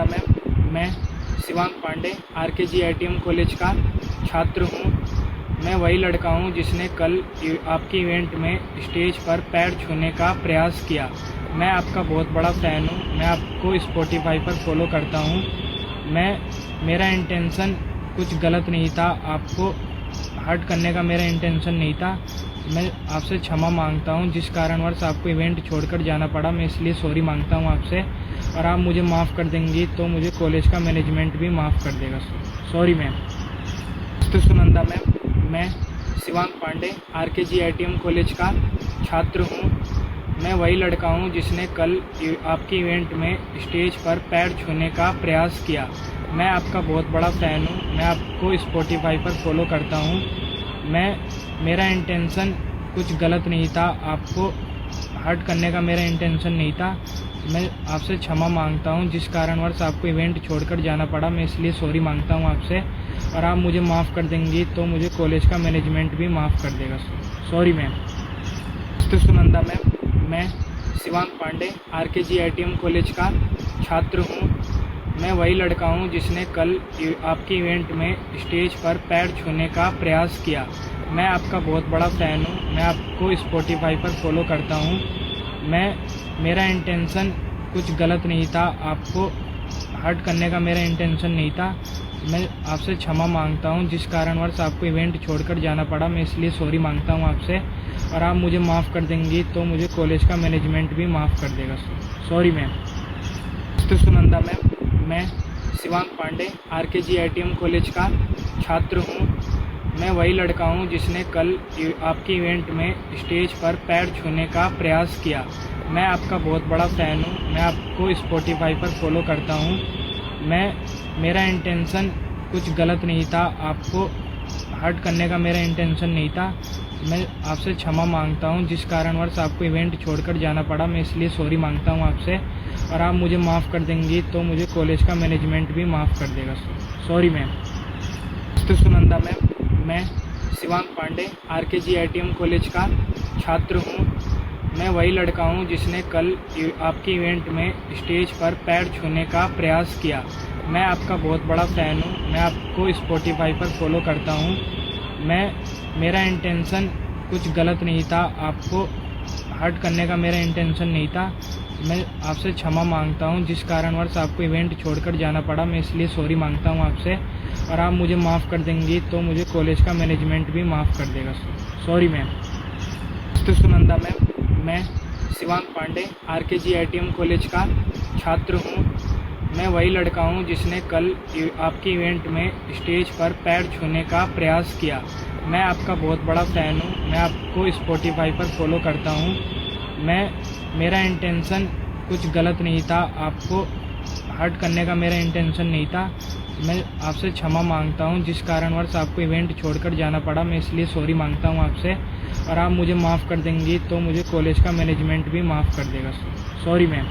Sunanda ma'am. मैं Shivang Pandey RKGITM college का छात्र हूँ। मैं वही लड़का हूँ जिसने कल आपके इवेंट में स्टेज पर पैर छूने का प्रयास किया। मैं आपका बहुत बड़ा फ़ैन हूँ। मैं आपको स्पॉटिफाई पर फॉलो करता हूँ। मेरा इंटेंशन कुछ गलत नहीं था, आपको हर्ट करने का मेरा इंटेंशन नहीं था। मैं आपसे क्षमा मांगता हूँ जिस कारणवश आपको इवेंट छोड़कर जाना पड़ा। मैं इसलिए सॉरी मांगता हूँ आपसे, और आप मुझे माफ़ कर देंगी तो मुझे कॉलेज का मैनेजमेंट भी माफ़ कर देगा। Sorry ma'am. तो सुनंदा मैम, मैं शिवांग पांडे RKGITM कॉलेज का छात्र हूँ। मैं वही लड़का हूँ जिसने कल आपके इवेंट में स्टेज पर पैर छूने का प्रयास किया। मैं आपका बहुत बड़ा फ़ैन हूँ। मैं आपको स्पॉटिफाई पर फॉलो करता हूँ। मेरा इंटेंशन कुछ गलत नहीं था, आपको हर्ट करने का मेरा इंटेंशन नहीं था। मैं आपसे क्षमा मांगता हूँ जिस कारणवश आपको इवेंट छोड़कर जाना पड़ा। मैं इसलिए सॉरी मांगता हूँ आपसे, और आप मुझे माफ़ कर देंगी तो मुझे कॉलेज का मैनेजमेंट भी माफ़ कर देगा। Sorry ma'am. तो सुनंदा मैम, मैं शिवांग पांडे RKGITM कॉलेज का छात्र हूँ। मैं वही लड़का हूँ जिसने कल आपके इवेंट में स्टेज पर पैर छूने का प्रयास किया। मैं आपका बहुत बड़ा फ़ैन हूँ। मैं आपको स्पॉटिफाई पर फॉलो करता हूँ। मेरा इंटेंशन कुछ गलत नहीं था, आपको हर्ट करने का मेरा इंटेंशन नहीं था। मैं आपसे क्षमा मांगता हूँ जिस कारणवश आपको इवेंट छोड़कर जाना पड़ा। मैं इसलिए सॉरी मांगता हूँ आपसे, और आप मुझे माफ़ कर देंगी तो मुझे कॉलेज का मैनेजमेंट भी माफ़ कर देगा। Sorry ma'am. तो सुनंदा मैम, मैं शिवांग पांडे RKGITM कॉलेज का छात्र हूँ। मैं वही लड़का हूँ जिसने कल आपके इवेंट में स्टेज पर पैर छूने का प्रयास किया। मैं आपका बहुत बड़ा फ़ैन हूँ। मैं आपको स्पॉटिफाई पर फॉलो करता हूँ। मेरा इंटेंशन कुछ गलत नहीं था, आपको हर्ट करने का मेरा इंटेंशन नहीं था। मैं आपसे क्षमा मांगता हूँ जिस कारणवश आपको इवेंट छोड़कर जाना पड़ा। मैं इसलिए सॉरी मांगता हूँ आपसे, और आप मुझे माफ़ कर देंगी तो मुझे कॉलेज का मैनेजमेंट भी माफ़ कर देगा। Sorry ma'am. तो सुनंदा मैम, मैं शिवांग पांडे RKGITM कॉलेज का छात्र हूँ। मैं वही लड़का हूँ जिसने कल आपके इवेंट में स्टेज पर पैर छूने का प्रयास किया। मैं आपका बहुत बड़ा फ़ैन हूँ। मैं आपको स्पॉटिफाई पर फॉलो करता हूँ। मेरा इंटेंशन कुछ गलत नहीं था, आपको हर्ट करने का मेरा इंटेंशन नहीं था। मैं आपसे क्षमा मांगता हूँ जिस कारणवश आपको इवेंट छोड़कर जाना पड़ा। मैं इसलिए सॉरी मांगता हूँ आपसे, और आप मुझे माफ़ कर देंगी तो मुझे कॉलेज का मैनेजमेंट भी माफ़ कर देगा। Sorry ma'am. तो सुनंदा मैम, मैं शिवांग पांडे RKGITM कॉलेज का छात्र हूँ। मैं वही लड़का हूँ जिसने कल आपके इवेंट में स्टेज पर पैर छूने का प्रयास किया। मैं आपका बहुत बड़ा फ़ैन हूँ। मैं आपको स्पॉटिफाई पर फॉलो करता हूँ। मेरा इंटेंशन कुछ गलत नहीं था, आपको हर्ट करने का मेरा इंटेंशन नहीं था। मैं आपसे क्षमा मांगता हूँ जिस कारणवश आपको इवेंट छोड़कर जाना पड़ा। मैं इसलिए सॉरी मांगता हूँ आपसे, और आप मुझे माफ़ कर देंगी तो मुझे कॉलेज का मैनेजमेंट भी माफ़ कर देगा। Sorry ma'am.